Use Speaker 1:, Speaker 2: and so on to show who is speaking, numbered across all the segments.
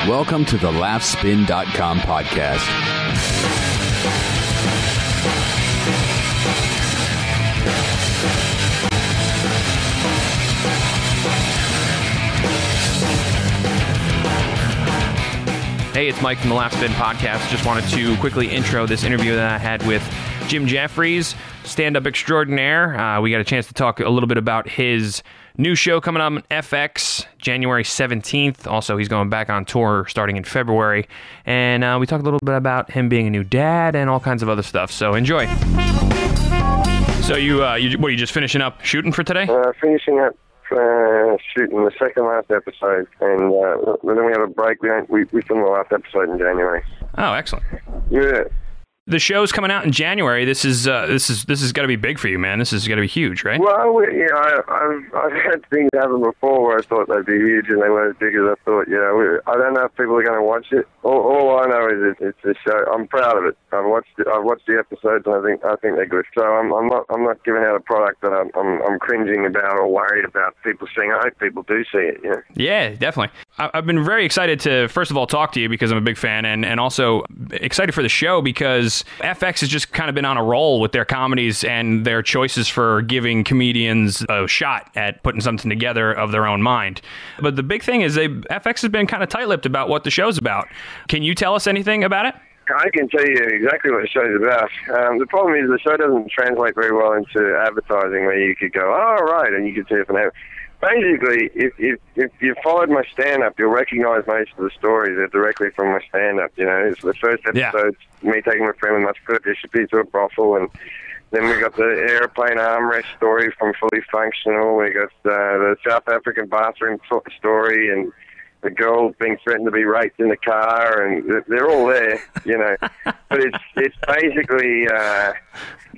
Speaker 1: Welcome to the Laughspin.com podcast.
Speaker 2: Hey, it's Mike from the Laughspin Podcast. Just wanted to quickly intro this interview that I had with Jim Jefferies, stand-up extraordinaire. We got a chance to talk a little bit about his new show coming up on FX, January 17th. Also, he's going back on tour starting in February. And we talked a little bit about him being a new dad and all kinds of other stuff. So enjoy. So you just finishing up shooting for today?
Speaker 3: Finishing up shooting the second last episode, and then we have a break. We filmed the last episode in January.
Speaker 2: Oh, excellent.
Speaker 3: Yeah.
Speaker 2: The show's coming out in January. This is got to be big for you, man. This is got to be huge, right?
Speaker 3: Well, I've had things happen before where I thought they'd be huge, and they weren't as big as I thought. I don't know if people are going to watch it. All I know is it's a show. I'm proud of it. I've watched the episodes, and I think they're good. So I'm not giving out a product that I'm cringing about or worried about people seeing. I hope people do see it. Yeah.
Speaker 2: Yeah, definitely. I've been very excited to, first of all, talk to you because I'm a big fan, and also excited for the show because FX has just kind of been on a roll with their comedies and their choices for giving comedians a shot at putting something together of their own mind. But the big thing is FX has been kind of tight-lipped about what the show's about. Can you tell us anything about it?
Speaker 3: I can tell you exactly what the show's about. The problem is the show doesn't translate very well into advertising where you could go, oh, right, and you could see it from there. Basically, if you followed my stand-up, you'll recognize most of the stories are directly from my stand-up. It's the first episode's me taking my friend with muscular dystrophy to a brothel, and then we got the airplane armrest story from Fully Functional. We got the South African bathroom story, and the girl being threatened to be raped in the car, and they're all there, But it's basically...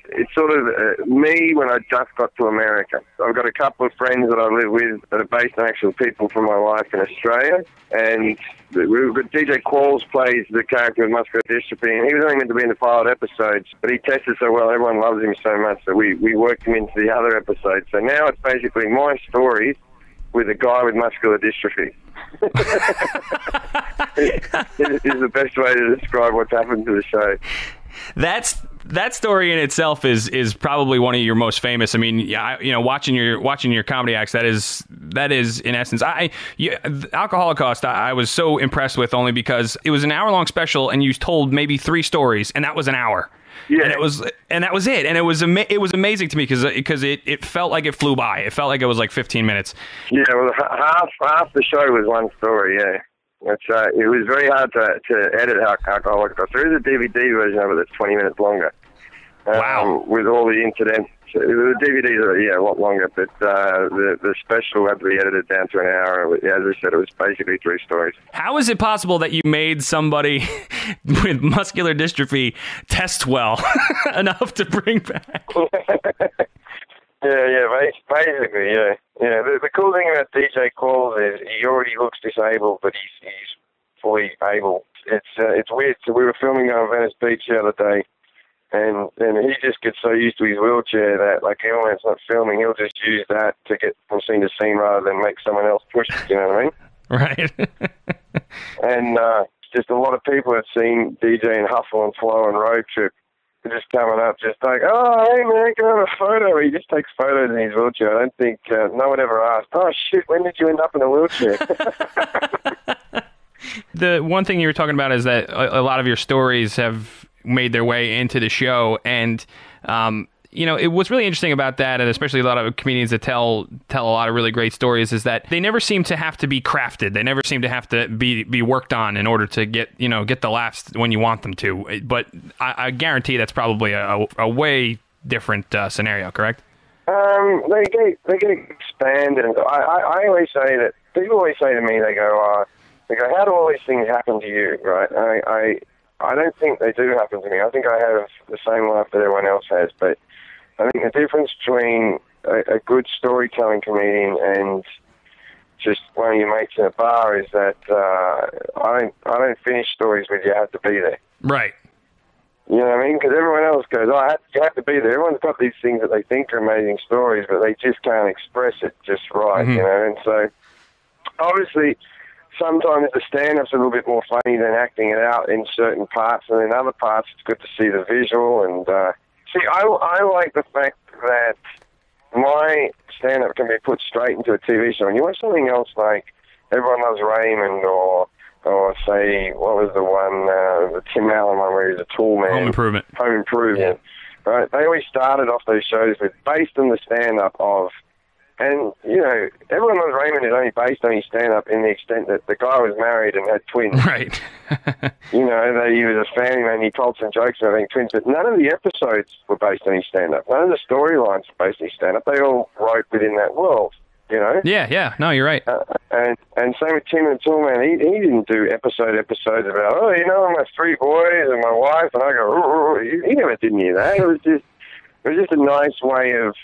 Speaker 3: it's sort of me when I just got to America. I've got a couple of friends that I live with that are based on actual people from my life in Australia. And we've got DJ Qualls plays the character with muscular dystrophy, and he was only meant to be in the pilot episodes, but he tested so well, everyone loves him so much that we worked him into the other episodes. So now it's basically my stories with a guy with muscular dystrophy. is the best way to describe what's happened to the show.
Speaker 2: That story in itself is probably one of your most famous. I mean, watching your comedy acts, that is in essence. Alcoholocaust, I was so impressed with only because it was an hour-long special and you told maybe 3 stories, and that was an hour. Yeah, and that was it, and it was amazing to me because it felt like it flew by. It felt like it was like 15 minutes.
Speaker 3: Yeah, well, half the show was one story. Yeah. It was very hard to edit Alcoholic. There is a DVD version of it that's 20 minutes longer.
Speaker 2: Wow.
Speaker 3: With all the incidents. The DVDs are, a lot longer, but the special had to be edited down to an hour. As I said, it was basically 3 stories.
Speaker 2: How is it possible that you made somebody with muscular dystrophy test well enough to bring back?
Speaker 3: Basically. The cool thing about DJ Qualls is he already looks disabled, but he's fully able. It's weird. So we were filming on Venice Beach the other day, and he just gets so used to his wheelchair that, like, even when it's not filming, he'll just use that to get from scene to scene rather than make someone else push it, you know what I mean?
Speaker 2: Right.
Speaker 3: And just a lot of people have seen DJ and Hustle and Flow and Road Trip just coming up, just like, oh, hey, man, can I have a photo? He just takes photos in his wheelchair. I don't think no one ever asked, oh, shit, when did you end up in a wheelchair?
Speaker 2: The one thing you were talking about is that a lot of your stories have made their way into the show, and it what's really interesting about that, and especially a lot of comedians that tell a lot of really great stories, is that they never seem to have to be crafted. They never seem to have to be worked on in order to get the laughs when you want them to. But I guarantee that's probably a way different scenario, correct?
Speaker 3: They get expanded. I always say that people always say to me, they go, how do all these things happen to you, right? I don't think they do happen to me. I think I have the same life that everyone else has, but I think the difference between a good storytelling comedian and just one of your mates in a bar is that I don't finish stories with you have to be there.
Speaker 2: Right.
Speaker 3: You know what I mean? Because everyone else goes, you have to be there. Everyone's got these things that they think are amazing stories, but they just can't express it just right, you know? And so obviously, sometimes the stand-up's a little bit more funny than acting it out in certain parts, and in other parts it's good to see the visual. And I like the fact that my stand-up can be put straight into a TV show. And you watch something else like Everyone Loves Raymond, or say, what was the one, the Tim Allen one where he's a tool man?
Speaker 2: Home Improvement.
Speaker 3: Home Improvement. Yeah. Right? They always started off those shows with based on the stand-up of, and, you know, Everyone Loves Raymond is only based on his stand-up in the extent that the guy was married and had twins.
Speaker 2: Right.
Speaker 3: You know, that he was a family man, he told some jokes and having twins, but none of the episodes were based on his stand-up. None of the storylines were based on his stand-up. They all wrote within that world, you know?
Speaker 2: Yeah. No, you're right.
Speaker 3: And same with Tim and Toolman. He didn't do episodes about, oh, you know, my 3 boys and my wife, and I go, he never did any of that. It was just a nice way of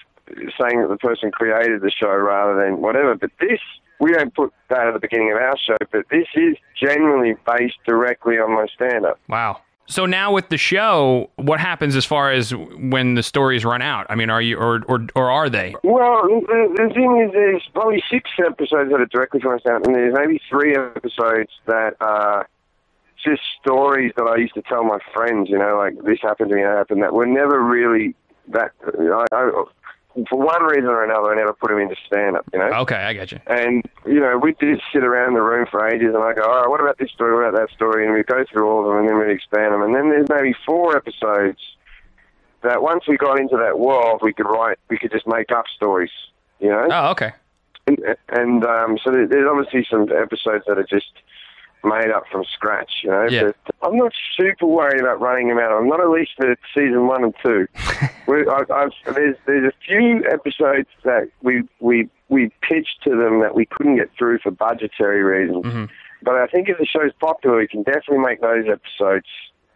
Speaker 3: saying that the person created the show rather than whatever. But this, we don't put that at the beginning of our show, but this is genuinely based directly on my stand-up.
Speaker 2: Wow. So now with the show, what happens as far as when the stories run out? I mean, are you, or are they?
Speaker 3: Well, the thing is, there's probably 6 episodes that are directly from my stand-up, and there's maybe 3 episodes that are just stories that I used to tell my friends, you know, like, this happened to me, that happened, that were never really that, for one reason or another, I never put them into stand-up, you know?
Speaker 2: Okay, I get you.
Speaker 3: And, you know, we'd just sit around the room for ages, and I go, all right, what about this story, what about that story? And we'd go through all of them, and then we'd expand them. And then there's maybe 4 episodes that once we got into that world, we could just make up stories, you know?
Speaker 2: Oh, okay.
Speaker 3: And so there's obviously some episodes that are just made up from scratch, you know.
Speaker 2: Yeah.
Speaker 3: But I'm not super worried about running them out. I'm not, at least for season 1 and 2. There's a few episodes that we pitched to them that we couldn't get through for budgetary reasons. Mm-hmm. But I think if the show's popular, we can definitely make those episodes.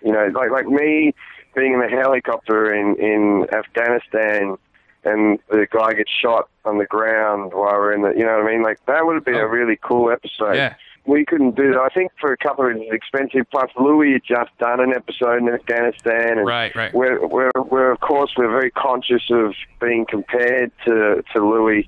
Speaker 3: You know, like me being in the helicopter in Afghanistan, and the guy gets shot on the ground while we're in the, you know what I mean? Like, that would have been a really cool episode.
Speaker 2: Yeah.
Speaker 3: We couldn't do that. I think for a couple of reasons, it's expensive. Plus, Louis had just done an episode in Afghanistan. And
Speaker 2: right.
Speaker 3: We're of course, we're very conscious of being compared to Louis.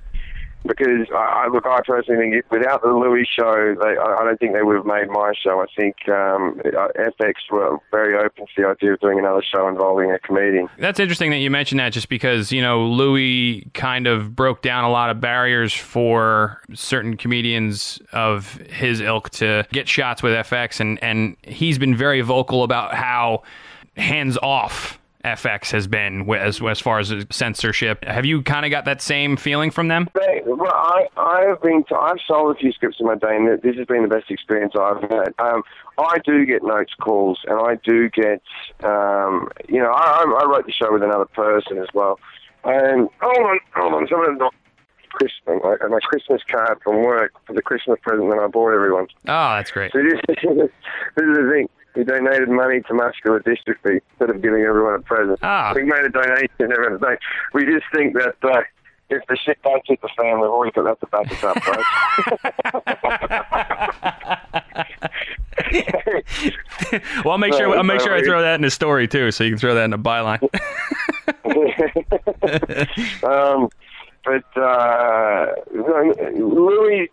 Speaker 3: Because I personally think without the Louis show, I don't think they would have made my show. I think FX were very open to the idea of doing another show involving a comedian.
Speaker 2: That's interesting that you mentioned that, just because, you know, Louis kind of broke down a lot of barriers for certain comedians of his ilk to get shots with FX, and he's been very vocal about how hands-off FX has been as far as censorship. Have you kind of got that same feeling from them?
Speaker 3: I've sold a few scripts in my day, and this has been the best experience I've had. I do get notes calls, and I do get, you know, I wrote the show with another person as well. And hold on, someone got my Christmas card from work for the Christmas present that I bought everyone.
Speaker 2: Oh, that's great.
Speaker 3: So this is the thing. We donated money to muscular dystrophy instead of giving everyone a present.
Speaker 2: Ah.
Speaker 3: We made a donation every day. We just think that if the shit don't hit the fan, we've always got that to back us up, right?
Speaker 2: Well, I'll make sure I throw that in the story too, so you can throw that in the byline. But Louis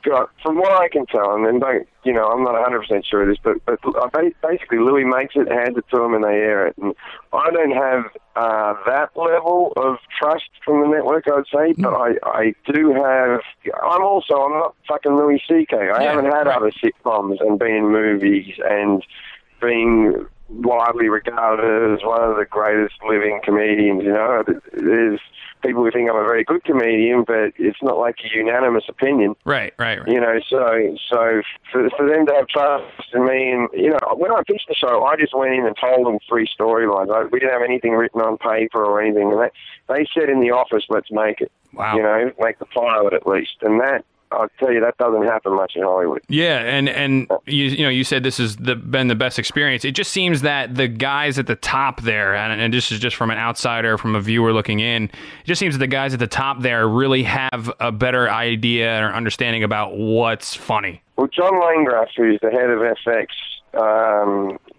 Speaker 2: got, from what I can tell, and don't, you know, I'm not 100% sure of this, but basically Louis makes it, hands it to him, and they air it. And I don't have that level of trust from the network, I would say, but I do have. I'm not fucking Louis C.K. I haven't had other sitcoms and been in movies and being widely regarded as one of the greatest living comedians. You know, there's people who think I'm a very good comedian, but it's not like a unanimous opinion. Right.
Speaker 3: You know, so for them to have trust in me, and, you know, when I pitched the show, I just went in and told them 3 storylines. We didn't have anything written on paper or anything. And they said in the office, let's make it.
Speaker 2: Wow.
Speaker 3: You know, make the pilot at least. And that, I'll tell you, that doesn't happen much in Hollywood.
Speaker 2: Yeah, and you said this has been the best experience. It just seems that the guys at the top there, and this is just from an outsider, from a viewer looking in, it just seems that the guys at the top there really have a better idea or understanding about what's funny.
Speaker 3: Well, John Landgraf, who's the head of FX,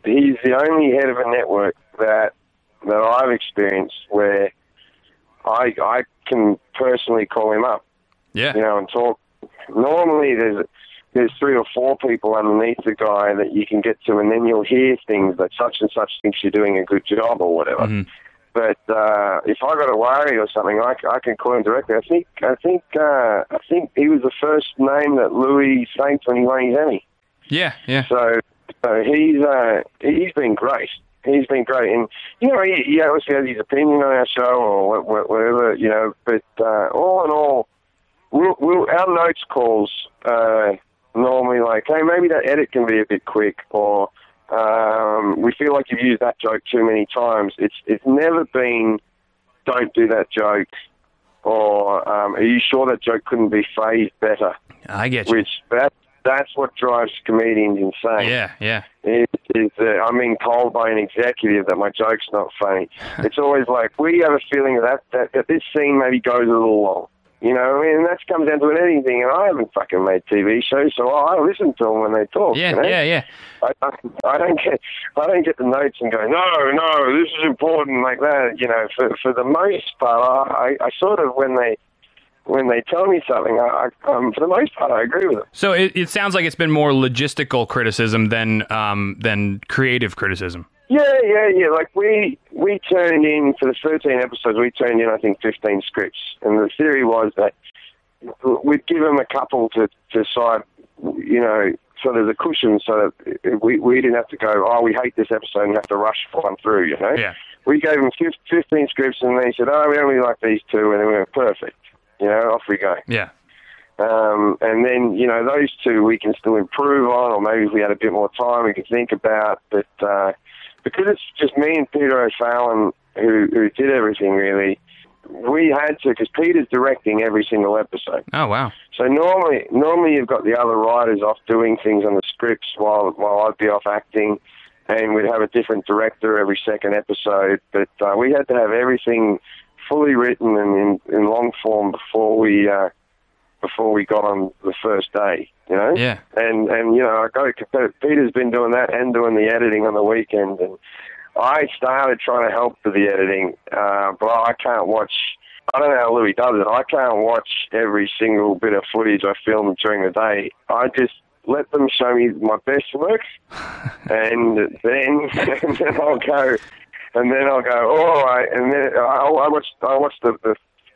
Speaker 3: he's the only head of a network that I've experienced where I can personally call him up,
Speaker 2: yeah,
Speaker 3: you know, and talk normally there's 3 or 4 people underneath the guy that you can get to, and then you'll hear things that such and such thinks you're doing a good job or whatever. Mm-hmm. But if I got a worry or something, I can call him directly. I think he was the first name that Louis thanked when he won his Emmy.
Speaker 2: Yeah.
Speaker 3: So he's been great. He's been great, and he obviously has his opinion on our show or whatever, But all in all, our notes calls normally like, hey, maybe that edit can be a bit quick, or we feel like you've used that joke too many times. It's never been, don't do that joke, or are you sure that joke couldn't be phrased better?
Speaker 2: I get you.
Speaker 3: Which that's what drives comedians insane.
Speaker 2: Yeah.
Speaker 3: I'm being told by an executive that my joke's not funny. It's always like, we have a feeling that this scene maybe goes a little long. And that comes down to anything. And I haven't fucking made TV shows, so I listen to them when they talk.
Speaker 2: Yeah.
Speaker 3: I don't get the notes and go, no, this is important like that. For the most part, I sort of, when they tell me something, for the most part, I agree with them.
Speaker 2: So it sounds like it's been more logistical criticism than creative criticism.
Speaker 3: Yeah. Like we turned in, for the 13 episodes, I think 15 scripts. And the theory was that we'd give them a couple to decide, so there's a cushion so that we didn't have to go, we hate this episode and have to rush one through,
Speaker 2: Yeah.
Speaker 3: We gave them 15 scripts and they said, we only like these 2, and then we went, perfect. Off we go.
Speaker 2: Yeah.
Speaker 3: And then, those 2 we can still improve on, or maybe if we had a bit more time we could think about. But because it's just me and Peter O'Fallon who did everything, really, we had to, because Peter's directing every single episode.
Speaker 2: Oh, wow.
Speaker 3: So normally you've got the other writers off doing things on the scripts while I'd be off acting, and we'd have a different director every second episode. But we had to have everything fully written and in long form before we got on the first day,
Speaker 2: Yeah.
Speaker 3: And I go, Peter's been doing that and doing the editing on the weekend, and I started trying to help with the editing, but I can't watch. I don't know how Louis does it. I can't watch every single bit of footage I filmed during the day. I just let them show me my best work, and then I'll go. And then I'll go, all right, and then I watch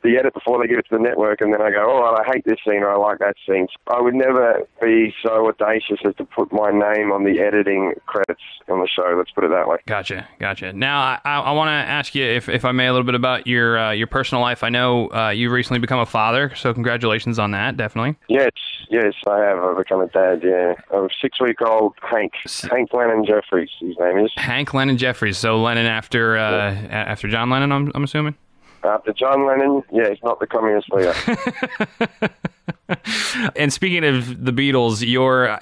Speaker 3: the edit before they give it to the network, and then I go, all right, I hate this scene, or I like that scene. I would never be so audacious as to put my name on the editing credits on the show, let's put it that way.
Speaker 2: Gotcha. Now, I want to ask you, if I may, a little bit about your personal life. I know you've recently become a father, so congratulations on that, definitely. Yes,
Speaker 3: I have. I've become a dad, yeah. Of 6-week-old Hank Lennon Jefferies, his name is.
Speaker 2: Hank Lennon Jefferies, so Lennon after John Lennon, I'm assuming?
Speaker 3: After John Lennon, it's not the communist leader.
Speaker 2: And speaking of the Beatles, your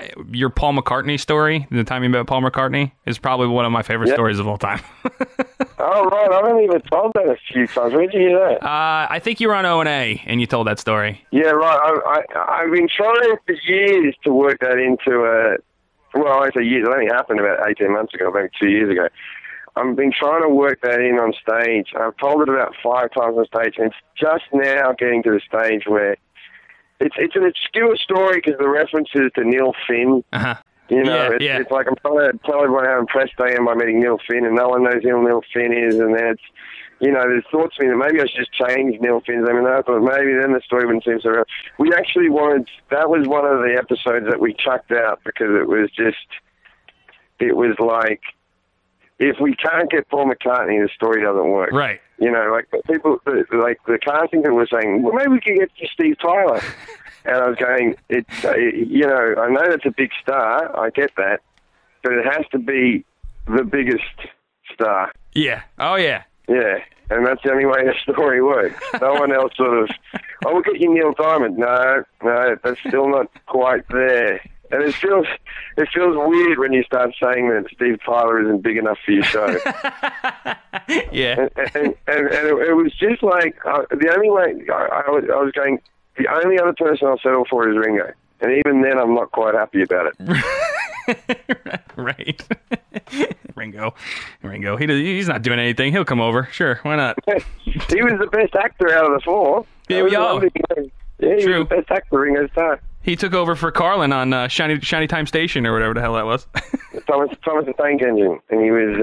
Speaker 2: Paul McCartney story, the time you met Paul McCartney, is probably one of my favorite stories of all time.
Speaker 3: Oh, right. I haven't even told that a few times. Where'd you hear that?
Speaker 2: I think you were on O&A, and you told that story.
Speaker 3: Yeah, right. I've been trying for years to work that into I say years. It only happened about 18 months ago, maybe 2 years ago. I've been trying to work that in on stage. I've told it about 5 times on stage, and it's just now getting to the stage where it's an obscure story because the references to Neil Finn.
Speaker 2: Uh-huh.
Speaker 3: It's like I'm trying to tell everyone how impressed I am by meeting Neil Finn, and no one knows who Neil Finn is, and then it's, there's thoughts to me that maybe I should just change Neil Finn's name, and I thought maybe then the story wouldn't seem so real. We actually that was one of the episodes that we chucked out because it was like, if we can't get Paul McCartney, the story doesn't work.
Speaker 2: Right.
Speaker 3: Like people, like the casting people were saying, well, maybe we could get you Steve Tyler. And I was going, I know that's a big star. I get that. But it has to be the biggest star.
Speaker 2: Yeah. Oh, yeah.
Speaker 3: Yeah. And that's the only way the story works. No one else sort of, we'll get you Neil Diamond. No, that's still not quite there. And it feels weird when you start saying that Steve Tyler isn't big enough for your show.
Speaker 2: Yeah.
Speaker 3: And it was just like, the only way, I was going, the only other person I'll settle for is Ringo. And even then, I'm not quite happy about it.
Speaker 2: Right. Ringo. He's not doing anything. He'll come over. Sure, why not?
Speaker 3: He was the best actor out of the 4. Yeah, he
Speaker 2: True.
Speaker 3: was the best actor Ringo Starr.
Speaker 2: He took over for Carlin on Shiny Time Station or whatever the hell that was.
Speaker 3: Thomas the Tank Engine, and he was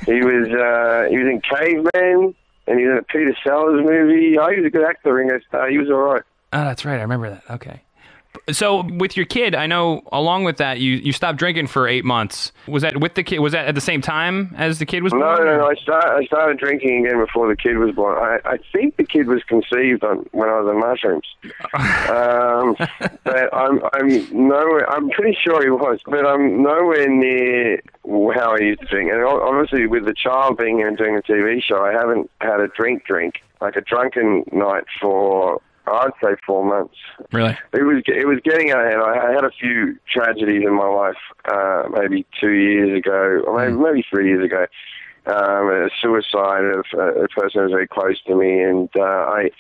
Speaker 3: in Caveman, and he was in a Peter Sellers movie. Oh, he was a good actor, Ringo Starr. He was all right.
Speaker 2: Oh, that's right. I remember that. Okay. So with your kid, I know along with that, you stopped drinking for 8 months. Was that with the kid? Was that at the same time as the kid was born?
Speaker 3: No. I started drinking again before the kid was born. I think the kid was conceived when I was on mushrooms. But I'm nowhere. I'm pretty sure he was, but I'm nowhere near how I used to drink. And obviously, with the child being here and doing a TV show, I haven't had a drink like a drunken night for, I'd say, 4 months.
Speaker 2: Really?
Speaker 3: It was getting out of hand. I had a few tragedies in my life, maybe 2 years ago, or maybe 3 years ago. A suicide of a person who was very close to me, and I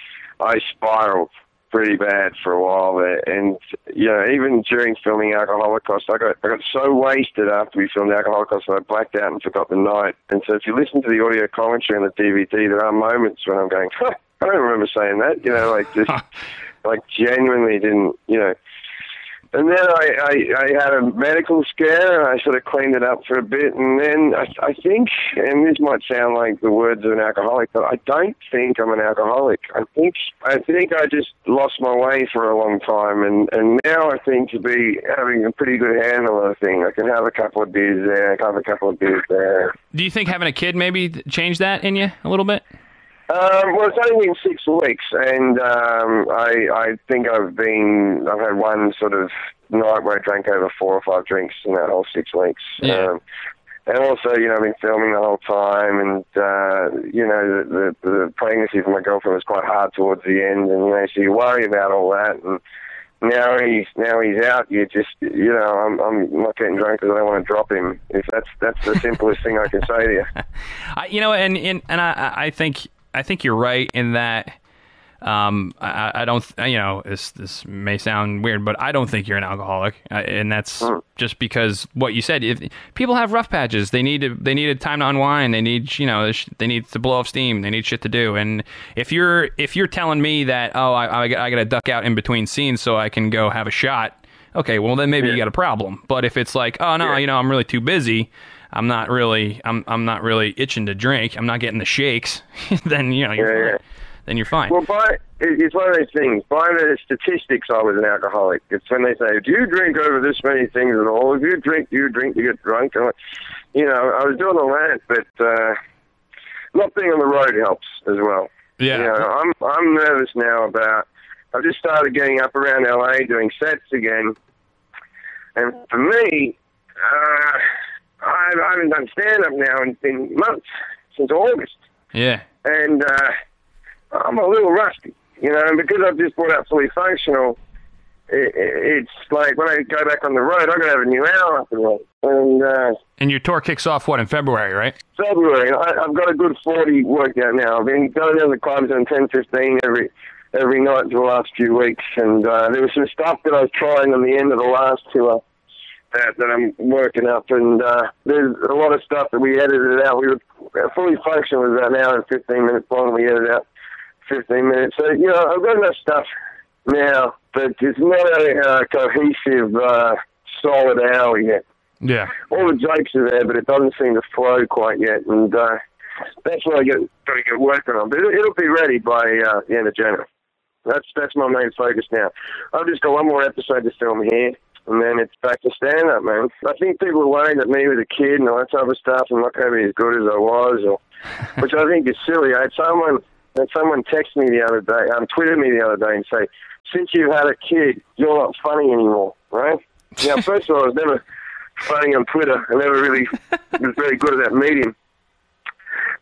Speaker 3: spiraled pretty bad for a while there. And even during filming Alcoholocaust, I got so wasted after we filmed Alcoholocaust that I blacked out and forgot the night. And so if you listen to the audio commentary on the DVD, there are moments when I'm going, I don't remember saying that, like genuinely didn't, And then I had a medical scare, and I sort of cleaned it up for a bit, and then I think, and this might sound like the words of an alcoholic, but I don't think I'm an alcoholic. I think I just lost my way for a long time, and now I think to be having a pretty good handle on the thing. I can have a couple of beers there, I can have a couple of beers there.
Speaker 2: Do you think having a kid maybe changed that in you a little bit?
Speaker 3: Well, it's only been 6 weeks, and I think I've had one sort of night where I drank over 4 or 5 drinks in that whole 6 weeks.
Speaker 2: Yeah.
Speaker 3: And also, I've been filming the whole time, and the pregnancy for my girlfriend was quite hard towards the end, and so you worry about all that, and now he's out. You just, I'm not getting drunk because I don't want to drop him. If that's the simplest thing I can say to you.
Speaker 2: I think you're right in that. I don't. This may sound weird, but I don't think you're an alcoholic, and that's just because what you said. If people have rough patches, they need a time to unwind. They need they need to blow off steam. They need shit to do. And if you're telling me that I got to duck out in between scenes so I can go have a shot, okay, well then maybe you got a problem. But if it's like, oh no, I'm really too busy. I'm not really itching to drink. I'm not getting the shakes. Then you're fine.
Speaker 3: Well, it's one of those things. By the statistics, I was an alcoholic. It's when they say, "Do you drink over this many things at all? If you drink, you get drunk." I was doing all that, but not being on the road helps as well.
Speaker 2: Yeah.
Speaker 3: I'm nervous now about. I've just started getting up around LA doing sets again, and for me, I haven't done stand-up now in months, since August.
Speaker 2: Yeah.
Speaker 3: And I'm a little rusty, and because I've just brought out Fully Functional, it's like when I go back on the road, I've got to have a new hour up the road.
Speaker 2: And your tour kicks off, in February, right?
Speaker 3: February. I've got a good 40 worked out now. I've been going down the clubs on 10, 15 every night for the last few weeks, and there was some stuff that I was trying on the end of the last tour that I'm working up, and there's a lot of stuff that we edited out. Fully Functional was about an hour and 15 minutes long. We edited out 15 minutes. So, I've got enough stuff now, but it's not a cohesive, solid hour yet.
Speaker 2: Yeah.
Speaker 3: All the jokes are there, but it doesn't seem to flow quite yet, and that's what I got to get working on. But it'll be ready by the end of January. That's my main focus now. I've just got one more episode to film here, and then it's back to stand-up, man. I think people are worried that me with a kid and all that type of stuff, I'm not going to be as good as I was, which I think is silly. I had someone text me the other day, tweeted me the other day and say, since you've had a kid, you're not funny anymore, right? Now, first of all, I was never funny on Twitter. I never really was very good at that medium.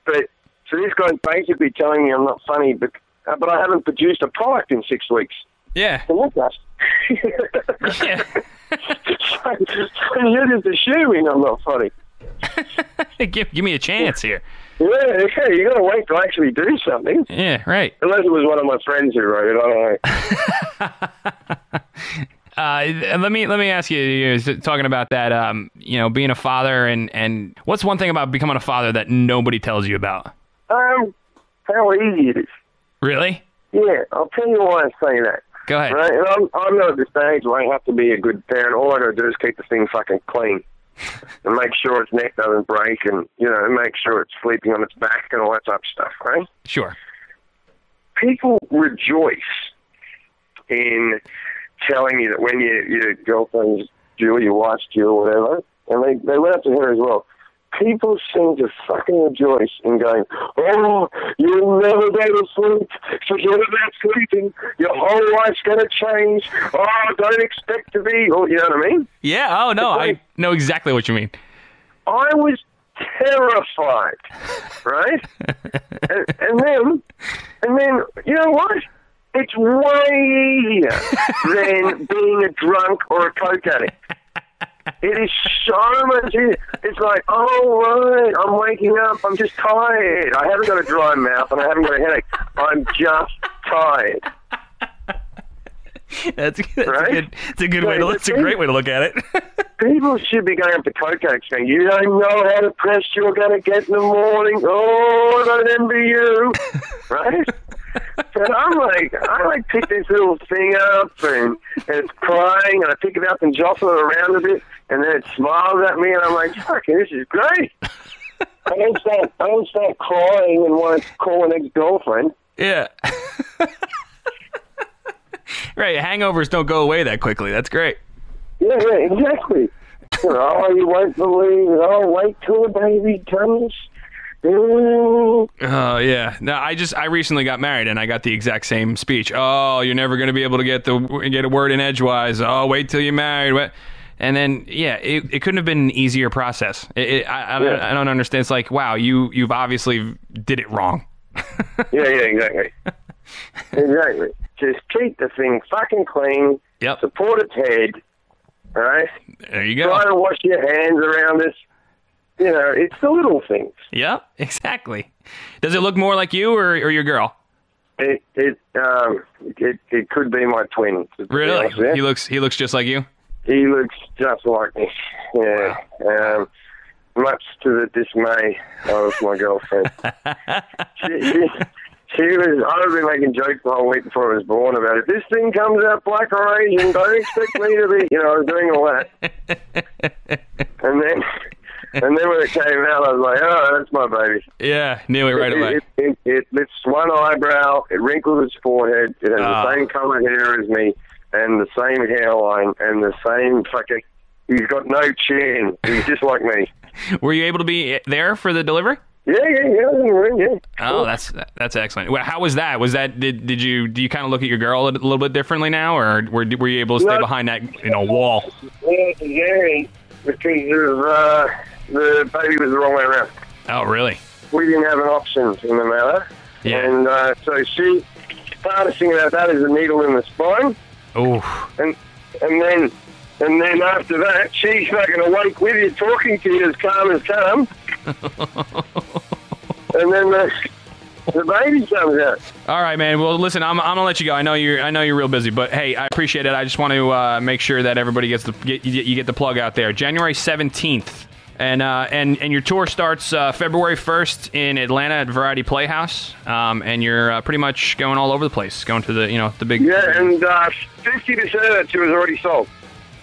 Speaker 3: But, so this guy's basically telling me I'm not funny, but I haven't produced a product in 6 weeks.
Speaker 2: Yeah.
Speaker 3: So look at
Speaker 2: Yeah.
Speaker 3: So you're just assuming I'm not funny.
Speaker 2: give me a chance here.
Speaker 3: Yeah, okay, you got to wait to actually do something.
Speaker 2: Yeah, right.
Speaker 3: Unless it was one of my friends who wrote it, I don't know.
Speaker 2: Let me ask you, talking about that, being a father, and what's one thing about becoming a father that nobody tells you about?
Speaker 3: How easy it is.
Speaker 2: Really?
Speaker 3: Yeah, I'll tell you why I say that.
Speaker 2: Go ahead.
Speaker 3: Right? And I'm not at the stage where I have to be a good parent. All I got to do is keep the thing fucking clean and make sure its neck doesn't break and, make sure it's sleeping on its back and all that type of stuff, right?
Speaker 2: Sure.
Speaker 3: People rejoice in telling you that when your girlfriend's due, your wife's due or whatever, and they went up to her as well. People seem to fucking rejoice in going, oh, you'll never go to sleep. Forget about sleeping. Your whole life's going to change. Oh, don't expect to be, or you know what I mean?
Speaker 2: Yeah, oh, no, I know exactly what you mean.
Speaker 3: I was terrified, right? and then, you know what? It's way easier than being a drunk or a coke addict. It is so much easier. It's like, oh, right, I'm waking up. I'm just tired. I haven't got a dry mouth and I haven't got a headache. I'm just tired.
Speaker 2: That's
Speaker 3: right?
Speaker 2: It's a good way to. It's a great way to look at it.
Speaker 3: People should be going up to coke addicts saying, you don't know how depressed you're going to get in the morning. Oh, I don't envy you. Right? And I pick this little thing up and it's crying and I pick it up and jostle it around a bit and then it smiles at me and I'm like, fucking, this is great. I don't start crying and want to call an ex-girlfriend.
Speaker 2: Yeah. Right, hangovers don't go away that quickly. That's great.
Speaker 3: Yeah, exactly. Oh, you won't believe it. Oh, wait till the baby comes.
Speaker 2: Oh, yeah. No, I recently got married and I got the exact same speech. Oh, you're never going to be able to get a word in edgewise. Oh, wait till you're married. And then, yeah, it couldn't have been an easier process. I don't understand. It's like, wow, you've obviously did it wrong.
Speaker 3: Yeah, exactly. Exactly. Just keep the thing fucking clean.
Speaker 2: Yep.
Speaker 3: Support its head. All right?
Speaker 2: There you go.
Speaker 3: Try to wash your hands around this. It's the little things.
Speaker 2: Yep, exactly. Does it look more like you or your girl?
Speaker 3: It could be my twin.
Speaker 2: Really? He looks just like you?
Speaker 3: He looks just like me. Yeah.
Speaker 2: Wow.
Speaker 3: Much to the dismay of my girlfriend. I've been making jokes the whole week before I was born about it. This thing comes out black or Asian, don't expect me to be, I was doing all that. And then when it came out, I was like, oh, that's my baby.
Speaker 2: Yeah, knew it right away.
Speaker 3: It lifts one eyebrow, it wrinkles its forehead, it has the same colour hair as me, and the same hairline, and the same fucking... He's got no chin. He's just like me.
Speaker 2: Were you able to be there for the delivery?
Speaker 3: Yeah.
Speaker 2: Oh, that's excellent. Well, how was that? Do you kind of look at your girl a little bit differently now, or were you able to stay behind that wall?
Speaker 3: Yeah, because the baby was the wrong way around.
Speaker 2: Oh, really?
Speaker 3: We didn't have an option in the matter.
Speaker 2: Yeah.
Speaker 3: And so she, hardest thing about that is a needle in the spine.
Speaker 2: Oh.
Speaker 3: And then after that, she's fucking awake with you, talking to you as calm as calm. And then the baby comes out.
Speaker 2: All right, man. Well, listen, I'm gonna let you go. I know you're real busy, but hey, I appreciate it. I just want to make sure that everybody gets you get the plug out there. January 17th, and your tour starts February 1st in Atlanta at Variety Playhouse, and you're pretty much going all over the place, going to the big.
Speaker 3: Yeah, and 50% of that tour is already sold.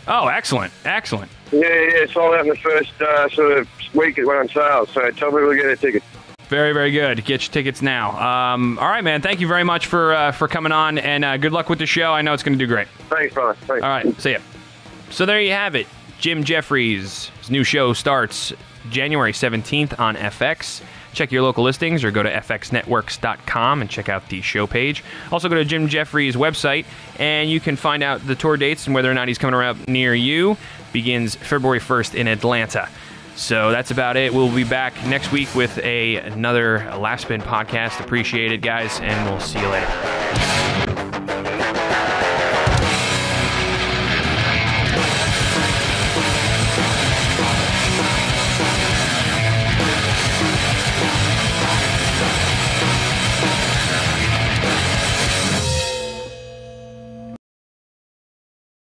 Speaker 2: Oh, excellent.
Speaker 3: Yeah, sold out in the first sort of week it went on sale, so tell people to get their tickets.
Speaker 2: Very, very good. Get your tickets now. All right, man. Thank you very much for coming on, and good luck with the show. I know it's going to do great.
Speaker 3: Thanks, brother. Thanks.
Speaker 2: All right, see ya. So there you have it. Jim Jefferies' new show starts January 17th on FX. Check your local listings or go to fxnetworks.com and check out the show page. Also go to Jim Jefferies' website, and you can find out the tour dates and whether or not he's coming around near you. Begins February 1st in Atlanta. So that's about it. We'll be back next week with another Laughspin podcast. Appreciate it, guys, and we'll see you later.